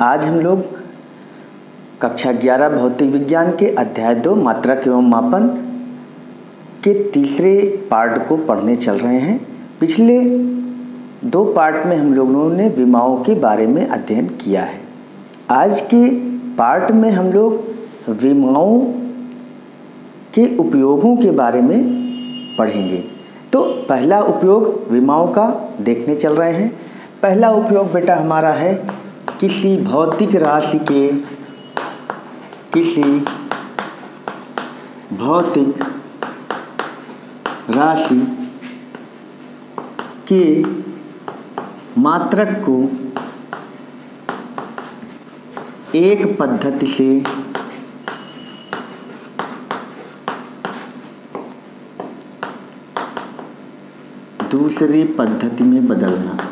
आज हम लोग कक्षा 11 भौतिक विज्ञान के अध्याय 2 मात्रक एवं मापन के तीसरे पार्ट को पढ़ने चल रहे हैं। पिछले 2 पार्ट में हम लोगों ने विमाओं के बारे में अध्ययन किया है। आज के पार्ट में हम लोग विमाओं के उपयोगों के बारे में पढ़ेंगे। तो पहला उपयोग विमाओं का देखने चल रहे हैं। पहला उपयोग बेटा हमारा है किसी भौतिक राशि के मात्रक को एक पद्धति से दूसरी पद्धति में बदलना।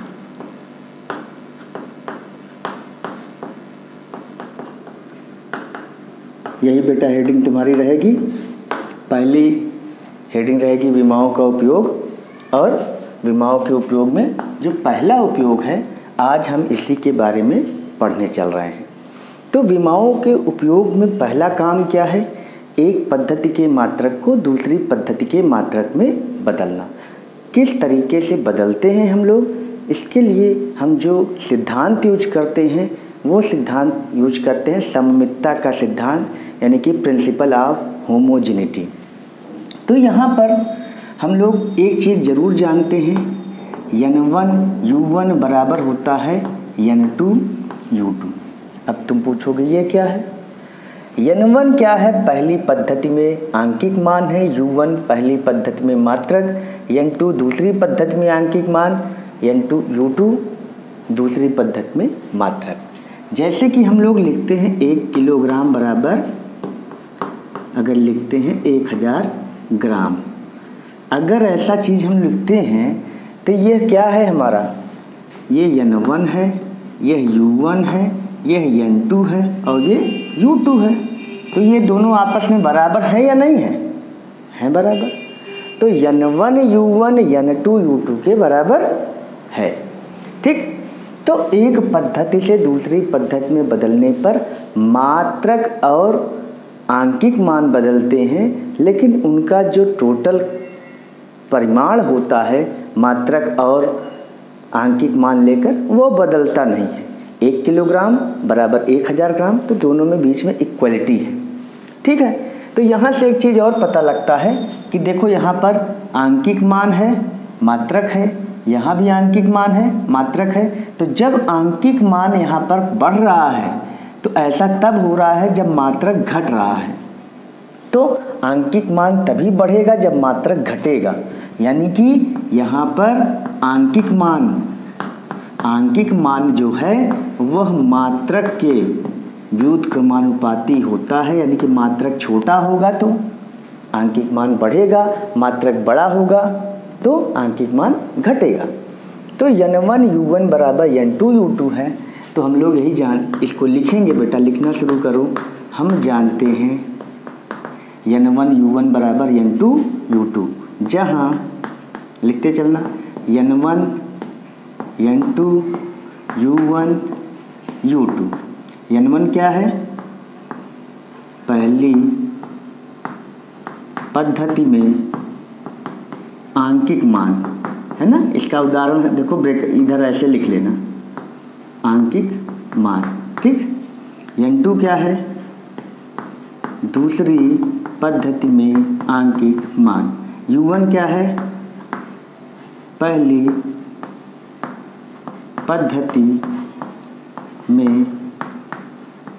यही बेटा हेडिंग तुम्हारी रहेगी। पहली हेडिंग रहेगी विमाओं का उपयोग, और विमाओं के उपयोग में जो पहला उपयोग है आज हम इसी के बारे में पढ़ने चल रहे हैं। तो विमाओं के उपयोग में पहला काम क्या है? एक पद्धति के मात्रक को दूसरी पद्धति के मात्रक में बदलना। किस तरीके से बदलते हैं हम लोग? इसके लिए हम जो सिद्धांत यूज करते हैं वो सिद्धांत यूज करते हैं सममितता का सिद्धांत, यानी कि प्रिंसिपल ऑफ होमोजेनिटी। तो यहाँ पर हम लोग एक चीज़ ज़रूर जानते हैं, n1 u1 बराबर होता है n2 u2। अब तुम पूछोगे ये क्या है? n1 क्या है? पहली पद्धति में आंकिक मान है, u1 पहली पद्धति में मात्रक, n2 दूसरी पद्धति में आंकिक मान, n2 u2 दूसरी पद्धति में मात्रक। जैसे कि हम लोग लिखते हैं 1 किलोग्राम बराबर, अगर लिखते हैं 1000 ग्राम, अगर ऐसा चीज़ हम लिखते हैं तो यह क्या है हमारा? ये n1 है, यह u1 है, यह n2 है और ये u2 है। तो ये दोनों आपस में बराबर है या नहीं है? हैं बराबर। तो n1 u1 n2 u2 के बराबर है। ठीक। तो एक पद्धति से दूसरी पद्धति में बदलने पर मात्रक और आंकिक मान बदलते हैं, लेकिन उनका जो टोटल परिमाण होता है मात्रक और आंकिक मान लेकर वो बदलता नहीं है। 1 किलोग्राम बराबर 1000 ग्राम, तो दोनों में बीच में इक्वलिटी है। ठीक है। तो यहाँ से एक चीज़ और पता लगता है कि देखो यहाँ पर आंकिक मान है, मात्रक है, यहाँ भी आंकिक मान है, मात्रक है। तो जब आंकिक मान यहाँ पर बढ़ रहा है तो ऐसा तब हो रहा है जब मात्रक घट रहा है। तो आंकिक मान तभी बढ़ेगा जब मात्रक घटेगा, यानी कि यहाँ पर आंकिक मान जो है वह मात्रक के व्युत्क्रमानुपाती होता है, यानी कि मात्रक छोटा होगा तो आंकिक मान बढ़ेगा, मात्रक बड़ा होगा तो आंकिक मान घटेगा। तो n1 u1 बराबर n2 u2 है। तो हम लोग यही इसको लिखेंगे बेटा, लिखना शुरू करो। हम जानते हैं n1 u1 बराबर n2 u2, जहाँ लिखते चलना n1 n2 u1 u2। n1 क्या है? पहली पद्धति में आंकिक मान है ना। इसका उदाहरण है, देखो ब्रेक इधर ऐसे लिख लेना, आंकिक मान। ठीक। n2 क्या है? दूसरी पद्धति में आंकिक मान। u1 क्या है? पहली पद्धति में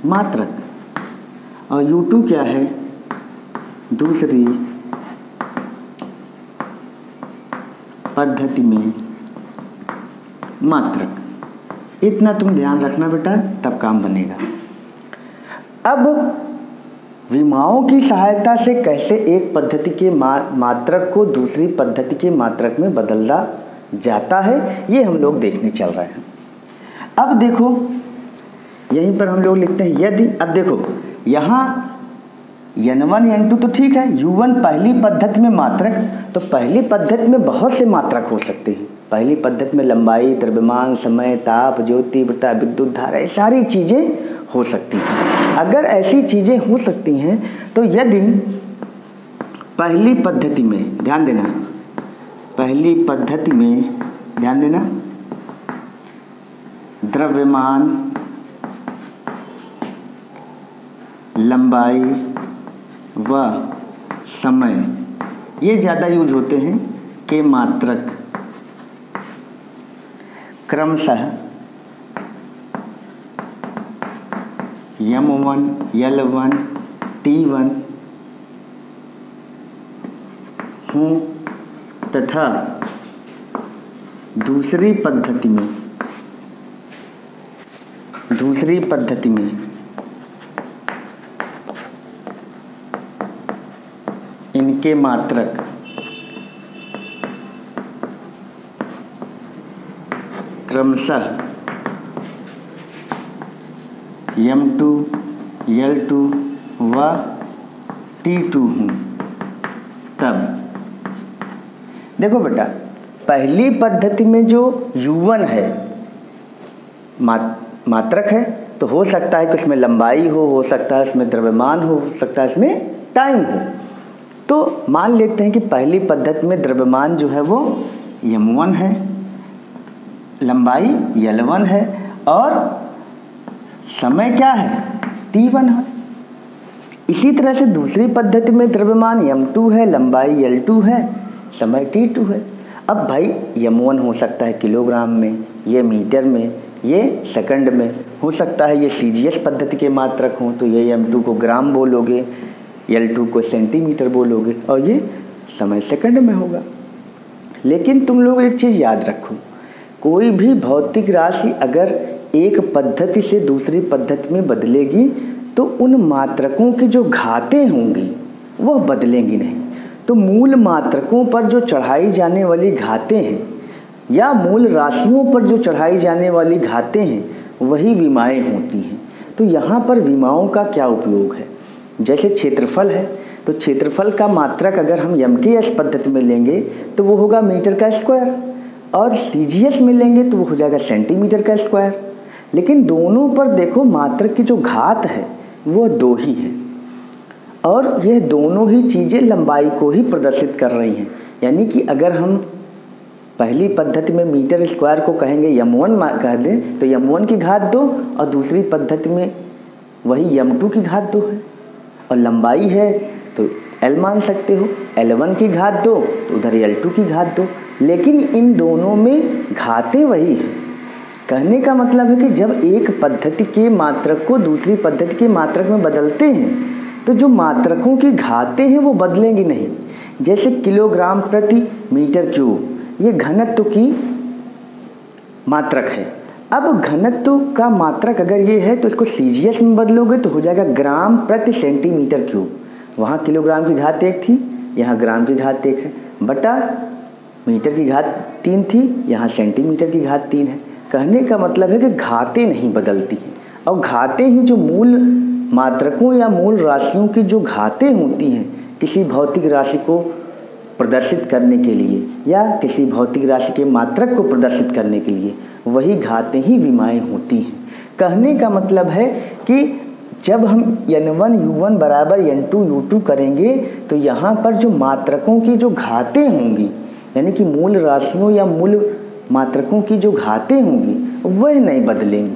मात्रक। और u2 क्या है? दूसरी पद्धति में मात्रक। इतना तुम ध्यान रखना बेटा, तब काम बनेगा। अब विमाओं की सहायता से कैसे एक पद्धति के मात्रक को दूसरी पद्धति के मात्रक में बदला जाता है ये हम लोग देखने चल रहे हैं। अब देखो यहीं पर हम लोग लिखते हैं यदि, अब देखो यहाँ n1 n2 तो ठीक है, u1 पहली पद्धति में मात्रक, तो पहली पद्धति में बहुत से मात्रक हो सकते हैं, पहली पद्धति में लंबाई, द्रव्यमान, समय, ताप, ज्योति, तीव्रता, विद्युत धारा, ये सारी चीज़ें हो सकती हैं। अगर ऐसी चीज़ें हो सकती हैं तो यदि पहली पद्धति में ध्यान देना, पहली पद्धति में ध्यान देना, द्रव्यमान, लंबाई व समय ये ज़्यादा यूज होते हैं के मात्रक क्रमशः M1, L1, T1 हूँ तथा दूसरी पद्धति में इनके मात्रक क्रमशः M2, L2 व T2 हूँ तब देखो बेटा, पहली पद्धति में जो U1 है मात्रक है, तो हो सकता है कि उसमें लंबाई हो सकता है उसमें द्रव्यमान हो सकता है उसमें टाइम हो। तो मान लेते हैं कि पहली पद्धति में द्रव्यमान जो है वो M1 है, लंबाई L1 है और समय क्या है T1 है। इसी तरह से दूसरी पद्धति में द्रव्यमान M2 है, लंबाई L2 है, समय T2 है। अब भाई M1 हो सकता है किलोग्राम में, ये मीटर में, ये सेकंड में, हो सकता है ये CGS पद्धति के मात्रक हों तो ये M2 को ग्राम बोलोगे, L2 को सेंटीमीटर बोलोगे और ये समय सेकंड में होगा। लेकिन तुम लोग एक चीज़ याद रखो, कोई भी भौतिक राशि अगर एक पद्धति से दूसरी पद्धति में बदलेगी तो उन मात्रकों की जो घातें होंगी वह बदलेंगी नहीं। तो मूल मात्रकों पर जो चढ़ाई जाने वाली घातें हैं या मूल राशियों पर जो चढ़ाई जाने वाली घातें हैं वही विमाएँ होती हैं। तो यहाँ पर विमाओं का क्या उपयोग है? जैसे क्षेत्रफल है तो क्षेत्रफल का मात्रक अगर हम MKS पद्धति में लेंगे तो वो होगा मीटर का स्क्वायर और CGS में लेंगे तो वो हो जाएगा सेंटीमीटर का स्क्वायर। लेकिन दोनों पर देखो मात्रक की जो घात है वो 2 ही है और ये दोनों ही चीज़ें लंबाई को ही प्रदर्शित कर रही हैं। यानी कि अगर हम पहली पद्धति में मीटर स्क्वायर को कहेंगे M1 कह दें तो M1 की घात 2 और दूसरी पद्धति में वही M2 की घात 2 है और लंबाई है तो L मान सकते हो, L1 की घात 2 तो उधर L2 की घात 2। लेकिन इन दोनों में घातें वही हैं। कहने का मतलब है कि जब एक पद्धति के मात्रक को दूसरी पद्धति के मात्रक में बदलते हैं तो जो मात्रकों की घातें हैं वो बदलेंगी नहीं। जैसे किलोग्राम प्रति मीटर क्यूब ये घनत्व की मात्रक है। अब घनत्व का मात्रक अगर ये है तो इसको CGS में बदलोगे तो हो जाएगा ग्राम प्रति सेंटीमीटर क्यूब। वहाँ किलोग्राम की घात 1 थी, यहाँ ग्राम की घात 1 है, बटा मीटर की घात 3 थी, यहाँ सेंटीमीटर की घात 3 है। कहने का मतलब है कि घातें नहीं बदलती हैं और घातें ही जो मूल मात्रकों या मूल राशियों की जो घातें होती हैं किसी भौतिक राशि को प्रदर्शित करने के लिए या किसी भौतिक राशि के मात्रक को प्रदर्शित करने के लिए वही घातें ही विमाएँ होती हैं। कहने का मतलब है कि जब हम N1 U1 बराबर N2 U2 करेंगे तो यहाँ पर जो मात्रकों की जो घातें होंगी यानी कि मूल राशियों या मूल मात्रकों की जो घातें होंगी वह नहीं बदलेंगी।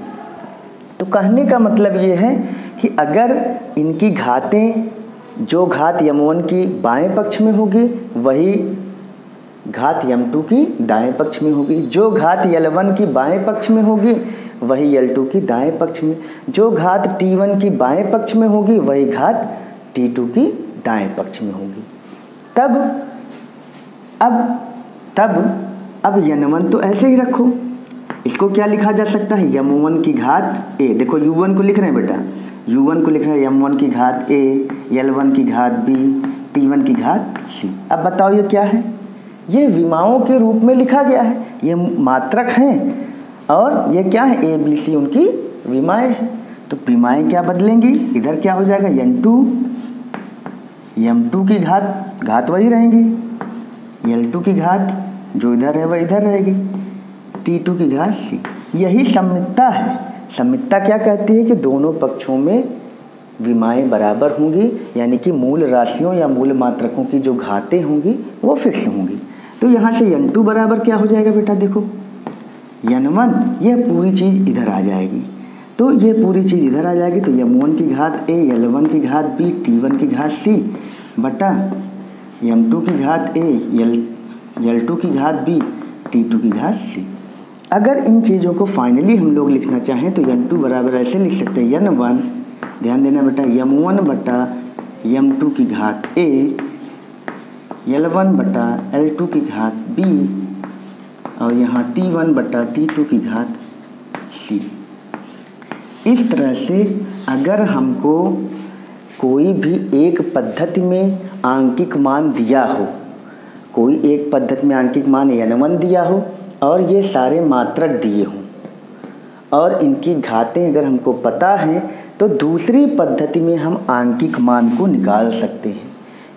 तो कहने का मतलब ये है कि अगर इनकी घातें, जो घात M1 की बाएं पक्ष में होगी वही घात M2 की दाएं पक्ष में होगी, जो घात L1 की बाएं पक्ष में होगी वही L2 की दाएं पक्ष में, जो घात T1 की बाएं पक्ष में होगी वही घात T2 की दाएं पक्ष में होगी। अब N1 तो ऐसे ही रखो, इसको क्या लिखा जा सकता है M1 की घात A। देखो U1 को लिख रहे हैं बेटा, U1 को लिख रहे हैं M1 की घात A, L1 की घात B, T1 की घात C। अब बताओ ये क्या है? ये विमाओं के रूप में लिखा गया है, ये मात्रक हैं और ये क्या है ABC उनकी विमाएँ हैं। तो विमाएँ क्या बदलेंगी? इधर क्या हो जाएगा M2 की घात वही रहेंगी, L2 की घात जो इधर है वह इधर रहेगी, T2 की घात C। यही सममितता है। सममितता क्या कहती है कि दोनों पक्षों में विमाएँ बराबर होंगी, यानी कि मूल राशियों या मूल मात्रकों की जो घातें होंगी वो फिक्स होंगी। तो यहाँ से n2 बराबर क्या हो जाएगा बेटा, देखो n1, यह पूरी चीज़ इधर आ जाएगी। तो ये पूरी चीज़ इधर आ जाएगी, तो m1 की घात a, l1 की घात b, t1 की घात c बटा m2 की घात a, l2 की घात b, t2 की घात c। अगर इन चीज़ों को फाइनली हम लोग लिखना चाहें तो n2 बराबर ऐसे लिख सकते हैं n1, ध्यान देना बेटा, m1 बटा m2 की घात a, l1 बटा l2 की घात b और यहाँ t1 बटा t2 की घात c। इस तरह से अगर हमको कोई भी एक पद्धति में आंकिक मान दिया हो, कोई एक पद्धति में आंकिक मान n1 दिया हो और ये सारे मात्रक दिए हों और इनकी घातें अगर हमको पता हैं तो दूसरी पद्धति में हम आंकिक मान को निकाल सकते हैं।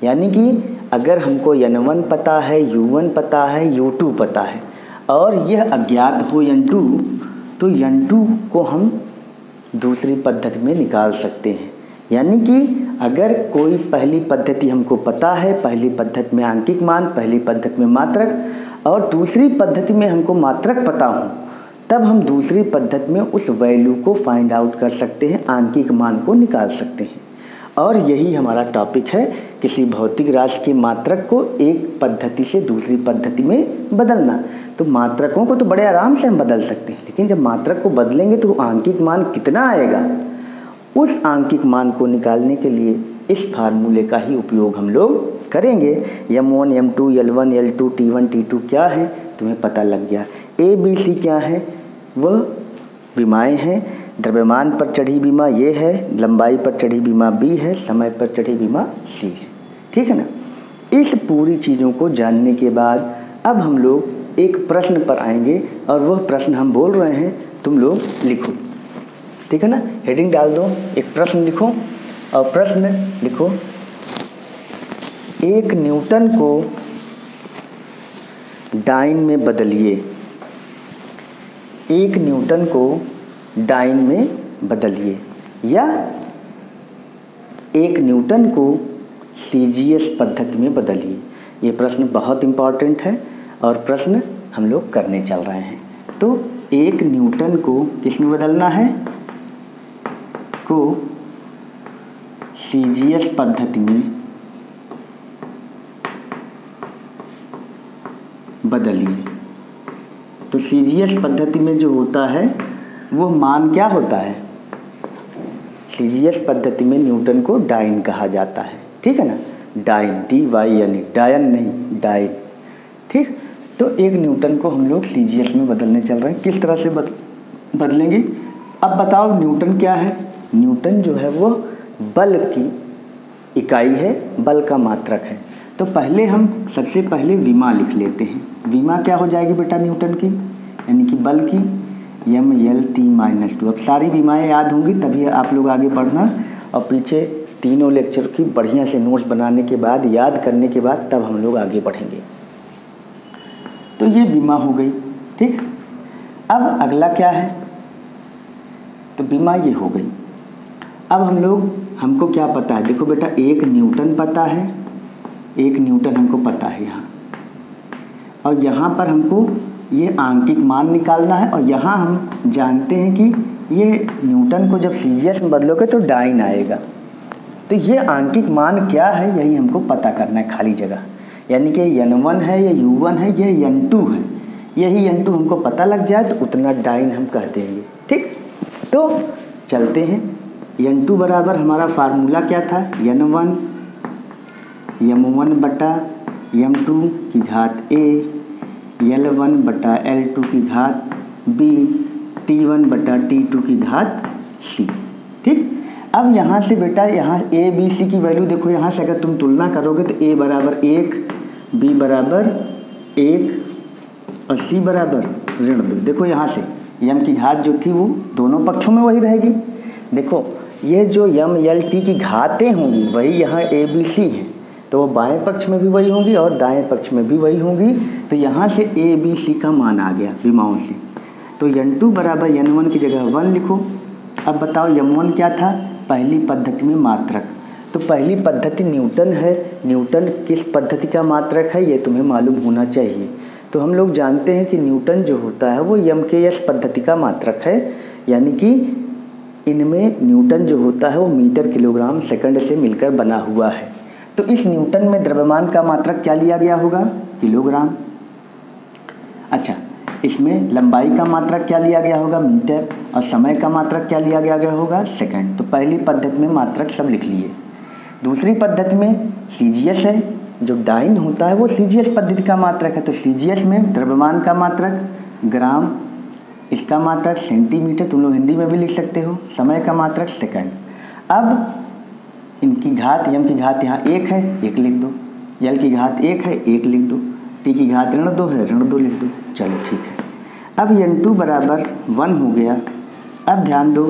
यानी कि अगर हमको n1 पता है, u1 पता है, u2 पता है और यह अज्ञात हो n2, तो n2 को हम दूसरी पद्धति में निकाल सकते हैं। यानी कि अगर कोई पहली पद्धति हमको पता है, पहली पद्धति में आंकिक मान, पहली पद्धति में मात्रक, और दूसरी पद्धति में हमको मात्रक पता हो, तब हम दूसरी पद्धति में उस वैल्यू को फाइंड आउट कर सकते हैं, आंकिक मान को निकाल सकते हैं। और यही हमारा टॉपिक है, किसी भौतिक राशि के मात्रक को एक पद्धति से दूसरी पद्धति में बदलना। तो मात्रकों को तो बड़े आराम से हम बदल सकते हैं, लेकिन जब मात्रक को बदलेंगे तो आंकिक मान कितना आएगा, उस आंकिक मान को निकालने के लिए इस फार्मूले का ही उपयोग हम लोग करेंगे। m1, m2, l1, l2, t1, t2 क्या है तुम्हें पता लग गया। a, b, c क्या है, वह विमाएँ हैं। द्रव्यमान पर चढ़ी विमा ये है, लंबाई पर चढ़ी विमा b है, समय पर चढ़ी विमा c है। ठीक है ना। इस पूरी चीज़ों को जानने के बाद अब हम लोग एक प्रश्न पर आएंगे और वह प्रश्न हम बोल रहे हैं, तुम लोग लिखो। ठीक है ना, हेडिंग डाल दो, एक प्रश्न लिखो और प्रश्न लिखो, एक न्यूटन को डाइन में बदलिए। एक न्यूटन को डाइन में बदलिए या एक न्यूटन को CGS पद्धति में बदलिए। ये प्रश्न बहुत इम्पॉर्टेंट है और प्रश्न हम लोग करने चल रहे हैं। तो एक न्यूटन को किस में बदलना है, को CGS पद्धति में बदलिए। तो CGS पद्धति में जो होता है वो मान क्या होता है, CGS पद्धति में न्यूटन को डाइन कहा जाता है। ठीक है ना, डाइन, DYN, डायन नहीं, डाइन। ठीक, तो एक न्यूटन को हम लोग CGS में बदलने चल रहे हैं। किस तरह से बदलेंगे, अब बताओ न्यूटन क्या है। न्यूटन जो है वो बल की इकाई है, बल का मात्रक है। तो पहले हम सबसे पहले विमा लिख लेते हैं। विमा क्या हो जाएगी बेटा न्यूटन की, यानी कि बल की mLT-2। अब सारी विमाएँ याद होंगी तभी आप लोग आगे बढ़ना, और पीछे तीनों लेक्चर की बढ़िया से नोट्स बनाने के बाद, याद करने के बाद तब हम लोग आगे बढ़ेंगे। तो ये विमा हो गई। ठीक, अब अगला क्या है, तो विमा ये हो गई। अब हमको क्या पता है, देखो बेटा एक न्यूटन पता है, एक न्यूटन हमको पता है यहाँ, और यहाँ पर हमको ये आंकिक मान निकालना है। और यहाँ हम जानते हैं कि ये न्यूटन को जब CGS में बदलोगे तो डाइन आएगा। तो ये आंकिक मान क्या है यही हमको पता करना है, खाली जगह, यानी कि n1 है या u1 है या n2 है। यही n2 हमको पता लग जाए तो उतना डाइन हम कह देंगे। ठीक, तो चलते हैं। n2 बराबर हमारा फार्मूला क्या था, n1 m1 बटा m2 की घात a, l1 बटा l2 की घात b, t1 बटा t2 की घात c। ठीक, अब यहाँ से बेटा यहाँ a b c की वैल्यू देखो, यहाँ से अगर तुम तुलना करोगे तो a बराबर 1, b बराबर 1 और c बराबर ऋण 2। देखो यहाँ से m की घात जो थी वो दोनों पक्षों में वही रहेगी। देखो ये जो m l t की घातें होंगी वही यहाँ a b c हैं, तो वो बाएं पक्ष में भी वही होंगी और दाएं पक्ष में भी वही होंगी। तो यहाँ से ए बी सी का मान आ गया विमाओं से। तो n2 बराबर n1 की जगह 1 लिखो। अब बताओ m1 क्या था, पहली पद्धति में मात्रक। तो पहली पद्धति न्यूटन है, न्यूटन किस पद्धति का मात्रक है ये तुम्हें मालूम होना चाहिए। तो हम लोग जानते हैं कि न्यूटन जो होता है वो MKS पद्धति का मात्रक है, यानी कि इनमें न्यूटन जो होता है वो मीटर किलोग्राम सेकंड से मिलकर बना हुआ है। तो इस न्यूटन में द्रव्यमान का मात्रक क्या लिया गया होगा, किलोग्राम। अच्छा, इसमें लंबाई का मात्रक क्या लिया गया होगा, मीटर, और समय का मात्रक क्या लिया गया होगा, सेकंड। तो पहली पद्धति में मात्रक सब लिख लिए। दूसरी पद्धति में CGS है, जो डाइन होता है वो CGS पद्धति का मात्रक है। तो CGS में द्रव्यमान का मात्रक ग्राम, इसका मात्रक सेंटीमीटर, तुम लोग हिंदी में भी लिख सकते हो, समय का मात्रक सेकंड। अब इनकी घात, यम की घात यहाँ 1 है, 1 लिख दो, यल की घात 1 है, 1 लिख दो, टी की घात ऋण 2 है, ऋण 2 लिख दो। चलो ठीक है। अब n2 बराबर 1 हो गया। अब ध्यान दो,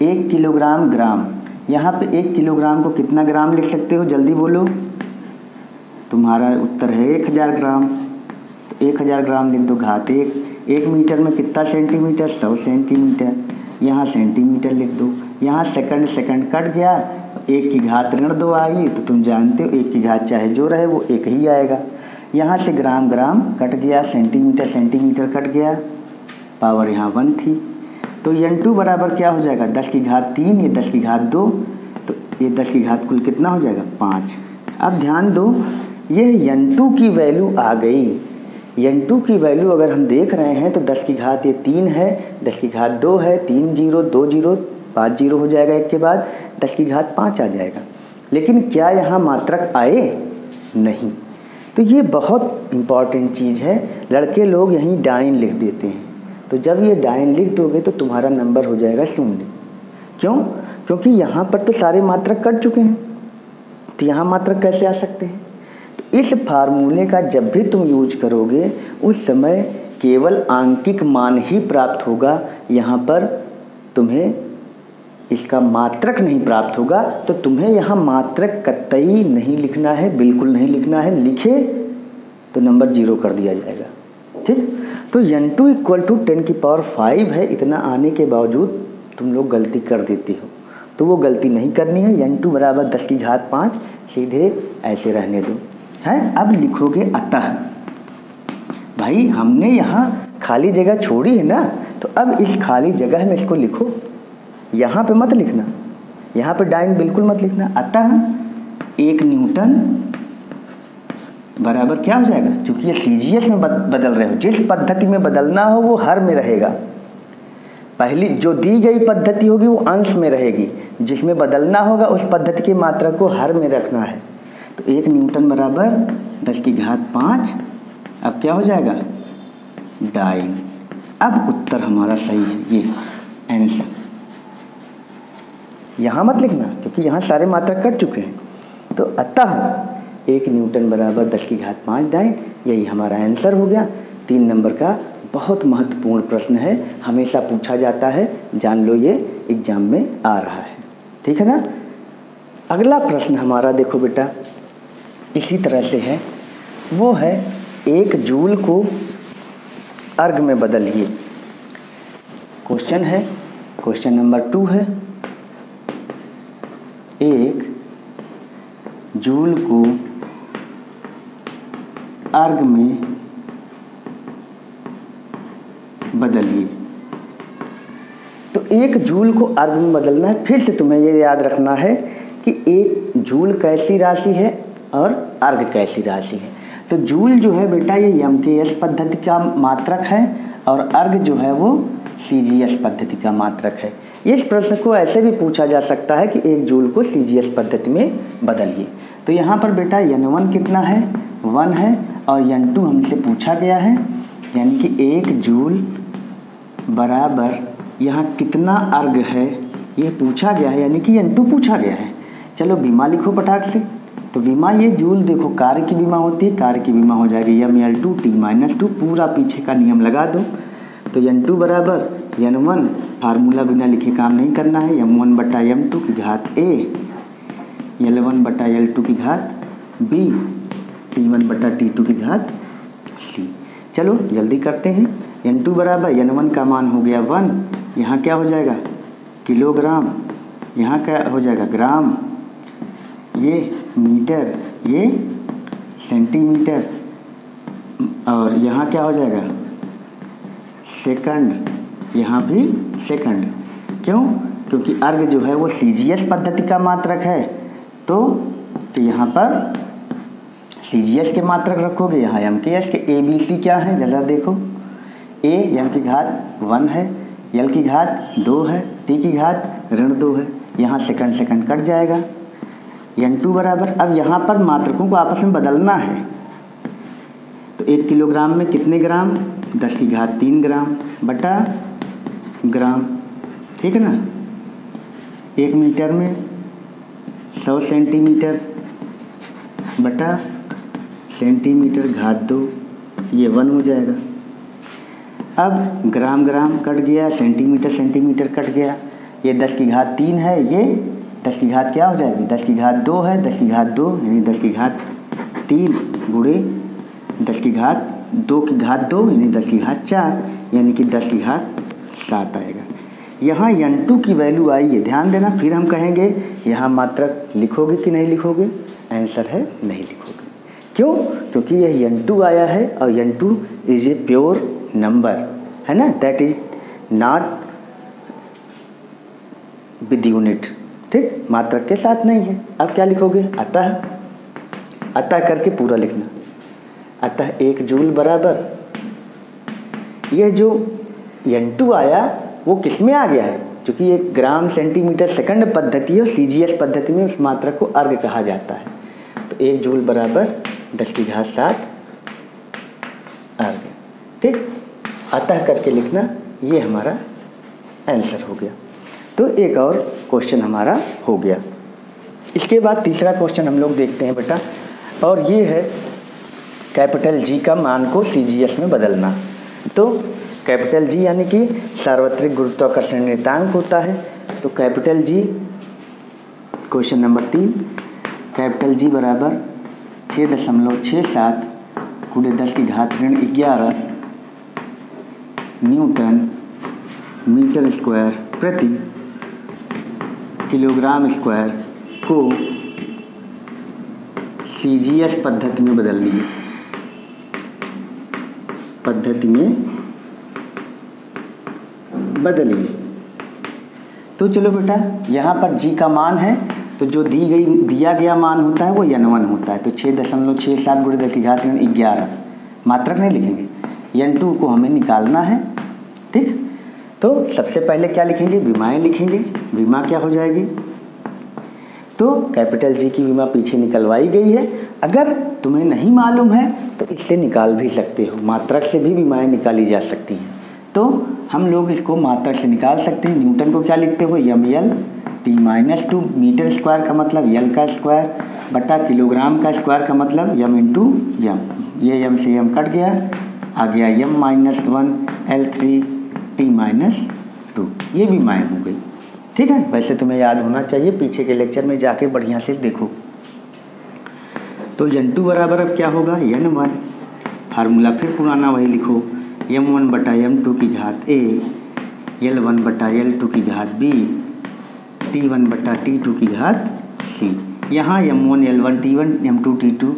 1 किलोग्राम ग्राम, यहाँ पे 1 किलोग्राम को कितना ग्राम लिख सकते हो, जल्दी बोलो। तुम्हारा उत्तर है 1000 ग्राम। तो 1000 ग्राम लिख दो, घात 1। 1 मीटर में कितना सेंटीमीटर, 100 सेंटीमीटर, यहाँ सेंटीमीटर लिख दो। यहाँ सेकंड, सेकंड कट गया, 1 की घात ऋण 2 आई, तो तुम जानते हो 1 की घात चाहे जो रहे वो 1 ही आएगा। यहाँ से ग्राम ग्राम कट गया, सेंटीमीटर सेंटीमीटर कट गया, पावर यहाँ 1 थी। तो n2 बराबर क्या हो जाएगा, 10 की घात 3, ये 10 की घात 2, तो ये 10 की घात कुल कितना हो जाएगा, 5। अब ध्यान दो, ये n2 की वैल्यू आ गई। n2 की वैल्यू अगर हम देख रहे हैं तो 10 की घात ये 3 है, 10 की घात 2 है, 3 0 2 0 5 0 हो जाएगा, एक के बाद 10 की घात 5 आ जाएगा। लेकिन क्या यहाँ मात्रक आए, नहीं। तो ये बहुत इम्पॉर्टेंट चीज़ है, लड़के लोग यहीं डाइन लिख देते हैं। तो जब ये डाइन लिख दोगे तो तुम्हारा नंबर हो जाएगा 0। क्यों, क्योंकि यहाँ पर तो सारे मात्रक कट चुके हैं, तो यहाँ मात्रक कैसे आ सकते हैं। तो इस फार्मूले का जब भी तुम यूज करोगे उस समय केवल आंकिक मान ही प्राप्त होगा, यहाँ पर तुम्हें इसका मात्रक नहीं प्राप्त होगा। तो तुम्हें यहाँ मात्रक कतई नहीं लिखना है, बिल्कुल नहीं लिखना है, लिखे तो नंबर 0 कर दिया जाएगा। ठीक, तो n2 = 10⁵ है। इतना आने के बावजूद तुम लोग गलती कर देती हो, तो वो गलती नहीं करनी है। n2 बराबर 10 की घात 5 सीधे ऐसे रहने दो है। अब लिखोगे अतः, भाई हमने यहाँ खाली जगह छोड़ी है ना, तो अब इस खाली जगह में इसको लिखो, यहाँ पे मत लिखना, यहाँ पे डाइन बिल्कुल मत लिखना। अतः 1 न्यूटन बराबर क्या हो जाएगा, क्योंकि ये CGS में बदल रहे हो, जिस पद्धति में बदलना हो वो हर में रहेगा। पहली जो दी गई पद्धति होगी वो अंश में रहेगी, जिसमें बदलना होगा उस पद्धति की मात्रा को हर में रखना है। तो 1 न्यूटन बराबर 10 की घात 5, अब क्या हो जाएगा, डाइन। अब उत्तर हमारा सही है, ये आंसर। यहाँ मत लिखना क्योंकि यहाँ सारे मात्रक कट चुके हैं। तो अतः 1 न्यूटन बराबर 10 की घात 5 डाइन, यही हमारा आंसर हो गया। 3 नंबर का बहुत महत्वपूर्ण प्रश्न है, हमेशा पूछा जाता है, जान लो ये एग्जाम में आ रहा है। ठीक है ना। अगला प्रश्न हमारा देखो बेटा इसी तरह से है, वो है 1 जूल को अर्ग में बदलिए। क्वेश्चन है, क्वेश्चन नंबर 2 है, 1 जूल को अर्ग में बदलिए। तो 1 जूल को अर्ग में बदलना है। फिर से तुम्हें ये याद रखना है कि 1 जूल कैसी राशि है और अर्ग कैसी राशि है। तो जूल जो है बेटा ये MKS पद्धति का मात्रक है और अर्ग जो है वो CGS पद्धति का मात्रक है। इस प्रश्न को ऐसे भी पूछा जा सकता है कि 1 जूल को CGS पद्धति में बदलिए। तो यहाँ पर बेटा n1 कितना है, 1 है, और n2 हमसे पूछा गया है, यानी कि 1 जूल बराबर यहाँ कितना अर्ग है ये पूछा गया है, यानी कि n2 पूछा गया है। चलो बीमा लिखो पटाख से। तो बीमा ये जूल देखो कार्य की बीमा होती है, कार्य की बीमा हो जाएगी mL2 T-2, पूरा पीछे का नियम लगा दो। तो n2 बराबर n1, फार्मूला बिना लिखे काम नहीं करना है, m1/m2 की घात a, L1/L2 की घात बी T1/T2 की घात C। चलो जल्दी करते हैं। N2 बराबर N1 का मान हो गया 1, यहाँ क्या हो जाएगा किलोग्राम, यहाँ क्या हो जाएगा ग्राम, ये मीटर, ये सेंटीमीटर, और यहाँ क्या हो जाएगा सेकंड, यहाँ भी सेकंड। क्यों? क्योंकि अर्घ जो है वो CGS पद्धति का मात्रक है, तो यहाँ पर CGS के मात्रक रखोगे, यहाँ MKS के। ABC क्या है ज़रा देखो, A M की घात 1 है, L की घात 2 है, T की घात -2 है, यहाँ सेकंड सेकंड कट जाएगा। N2 बराबर, अब यहाँ पर मात्रकों को आपस में बदलना है, तो 1 किलोग्राम में कितने ग्राम, 10 की घात 3 ग्राम बटा ग्राम, ठीक है ना। 1 मीटर में 100 सेंटीमीटर बटा सेंटीमीटर घात 2, ये 1 हो जाएगा। अब ग्राम ग्राम कट गया, सेंटीमीटर सेंटीमीटर कट गया, ये 10 की घात 3 है, ये 10 की घात क्या हो जाएगी, 10 की घात 2 है, 10 की घात 2 यानी 10 की घात 3 गुणे 10 की घात 2 की घात 2 यानी 10 की घात 4 यानी कि 10 की घात 7 आएगा। यहाँ N2 की वैल्यू आई है, ध्यान देना। फिर हम कहेंगे यहाँ मात्रक लिखोगे कि नहीं लिखोगे, आंसर है नहीं लिखोगे। क्यों? क्योंकि यह N2 आया है और N2 is a pure number, है ना, that is not with unit, ठीक, मात्रक के साथ नहीं है। अब क्या लिखोगे, अतः करके पूरा लिखना। अतः 1 जूल बराबर, यह जो N2 आया वो किस में आ गया है, क्योंकि ये ग्राम सेंटीमीटर सेकंड पद्धति है और CGS पद्धति में उस मात्रक को अर्घ कहा जाता है। तो 1 जूल बराबर 10 की घात 7 अर्घ, ठीक। अतः करके लिखना, ये हमारा आंसर हो गया। तो एक और क्वेश्चन हमारा हो गया। इसके बाद तीसरा क्वेश्चन हम लोग देखते हैं बेटा, और ये है कैपिटल G का मान को CGS में बदलना। तो कैपिटल G यानी कि सार्वत्रिक गुरुत्वाकर्षण नियतांक होता है। तो capital G, question number 3, capital G बराबर 6.67 गुणे 10 की घात -11 न्यूटन मीटर स्क्वायर प्रति किलोग्राम स्क्वायर को CGS पद्धति में बदल लिए, पद्धति में बदलिए। तो चलो बेटा, यहाँ पर G का मान है, तो जो दिया गया मान होता है वो N1 होता है। तो 6.67 गुणे 10 की घात 11, मात्रक नहीं लिखेंगे, N2 को हमें निकालना है, ठीक। तो सबसे पहले क्या लिखेंगे, विमाएँ लिखेंगे। विमा क्या हो जाएगी, तो कैपिटल G की विमा पीछे निकलवाई गई है। अगर तुम्हें नहीं मालूम है तो इससे निकाल भी सकते हो, मात्रक से भी विमाएँ निकाली जा सकती हैं। तो हम लोग इसको मात्रक से निकाल सकते हैं। न्यूटन को क्या लिखते हो, ML T-2, मीटर स्क्वायर का मतलब L का स्क्वायर बटा किलोग्राम का स्क्वायर का मतलब M इंटू M, ये M से M कट गया, आ गया M-1 L3 T-2, ये भी माइनस हो गई, ठीक है। वैसे तुम्हें याद होना चाहिए, पीछे के लेक्चर में जाके बढ़िया से देखो। तो N2 बराबर अब क्या होगा, N1, फार्मूला फिर पुराना वही लिखो, M1/M2 की घात A, L1/L2 की घात B, T1/T2 की घात C। यहाँ M1 L1 T1 M2 T2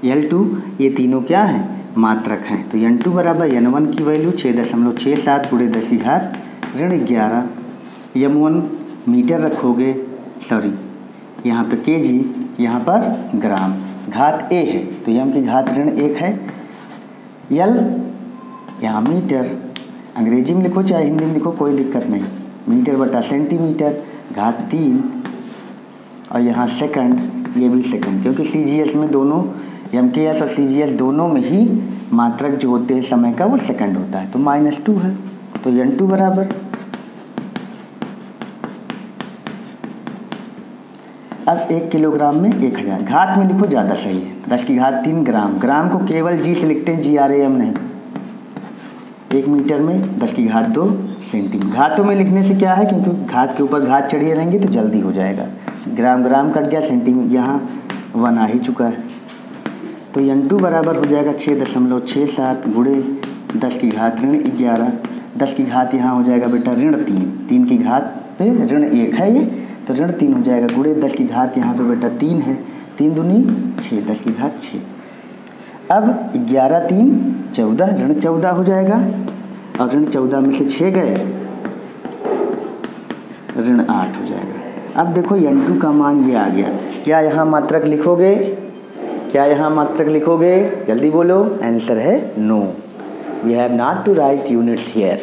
L2 ये तीनों क्या हैं, मात्रक हैं। तो N2 बराबर N1 की वैल्यू 6.67 गुणे 10 की घात -11, M1 मीटर रखोगे, सॉरी यहाँ पे kg, यहाँ पर ग्राम, घात A है तो M की घात -1 है, L यहाँ मीटर, अंग्रेजी में लिखो चाहे हिंदी में लिखो कोई दिक्कत नहीं, मीटर बटा सेंटीमीटर घात 3, और यहाँ सेकंड, ये भी सेकंड, क्योंकि CGS में दोनों MKS और CGS दोनों में ही मात्रक जो होते हैं समय का वो सेकंड होता है। तो -2 है, तो N2 बराबर, अब 1 किलोग्राम में 1000, घात में लिखो ज़्यादा सही है, 10 की घात 3 ग्राम, ग्राम को केवल G से लिखते हैं, GRAM नहीं। 1 मीटर में 10 की घात 2 सेंटीमीटर, घातों में लिखने से क्या है, क्योंकि घात के ऊपर घात चढ़िए रहेंगे तो जल्दी हो जाएगा। ग्राम ग्राम कट गया, सेंटीमीटर यहाँ 1 आ ही चुका है, तो n2 बराबर हो जाएगा 6.67 गुणे 10 की घात ऋण 11। 10 की घात यहाँ हो जाएगा बेटा ऋण 3, 3 की घात पे ऋण 1 है ये, तो ऋण 3 हो जाएगा गुणे 10 की घात यहाँ पे बेटा 3 है, 3 दूनी 6, 10 की घात 6। अब 11 3 14, ऋण 14 हो जाएगा और ऋण 14 में से 6 गए, ऋण 8 हो जाएगा। अब देखो n2 का मान ये आ गया। क्या यहाँ मात्रक लिखोगे? क्या यहाँ मात्रक लिखोगे? जल्दी बोलो। आंसर है no, we have not to write units here.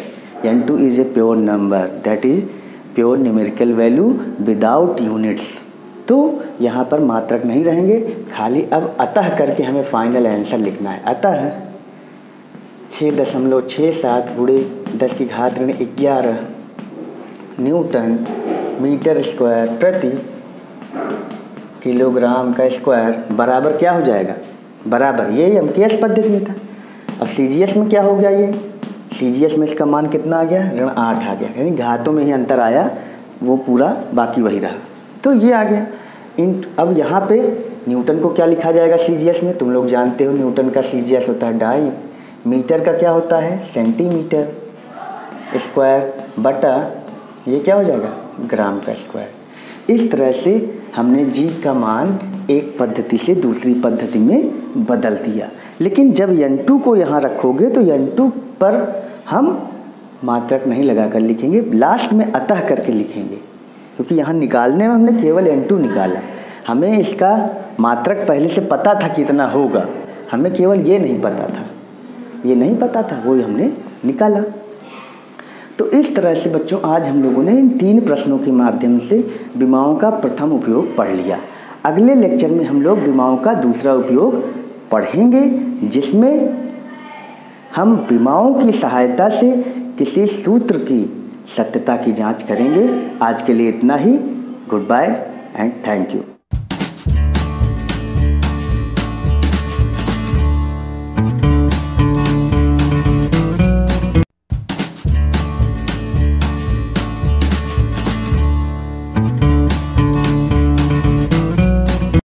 n2 is a pure number, that is pure numerical value without units. तो यहाँ पर मात्रक नहीं रहेंगे, खाली अब अतः करके हमें फाइनल आंसर लिखना है। अतः 6.67 गुणे 10 की घात ऋण 11 न्यूटन मीटर स्क्वायर प्रति किलोग्राम का स्क्वायर बराबर क्या हो जाएगा? बराबर, ये MKS पद्धति में था। अब CGS में क्या हो गया? ये CGS में इसका मान कितना आ गया? ऋण 8 आ गया, यानी घातों में ही अंतर आया, वो पूरा बाकी वही रहा, तो ये आ गया। अब यहाँ पे न्यूटन को क्या लिखा जाएगा CGS में? तुम लोग जानते हो न्यूटन का CGS होता है डाई, मीटर का क्या होता है? सेंटीमीटर स्क्वायर, बटा ये क्या हो जाएगा? ग्राम का स्क्वायर। इस तरह से हमने G का मान एक पद्धति से दूसरी पद्धति में बदल दिया। लेकिन जब n2 को यहाँ रखोगे तो n2 पर हम मात्रक नहीं लगाकर लिखेंगे, लास्ट में अतः करके लिखेंगे, क्योंकि यहाँ निकालने में हमने केवल n2 निकाला। हमें इसका मात्रक पहले से पता था कितना होगा, हमें केवल ये नहीं पता था, ये नहीं पता था, वो हमने निकाला। तो इस तरह से बच्चों आज हम लोगों ने इन 3 प्रश्नों के माध्यम से विमाओं का प्रथम उपयोग पढ़ लिया। अगले लेक्चर में हम लोग विमाओं का दूसरा उपयोग पढ़ेंगे, जिसमें हम विमाओं की सहायता से किसी सूत्र की सत्यता की जांच करेंगे। आज के लिए इतना ही। Good bye and thank you.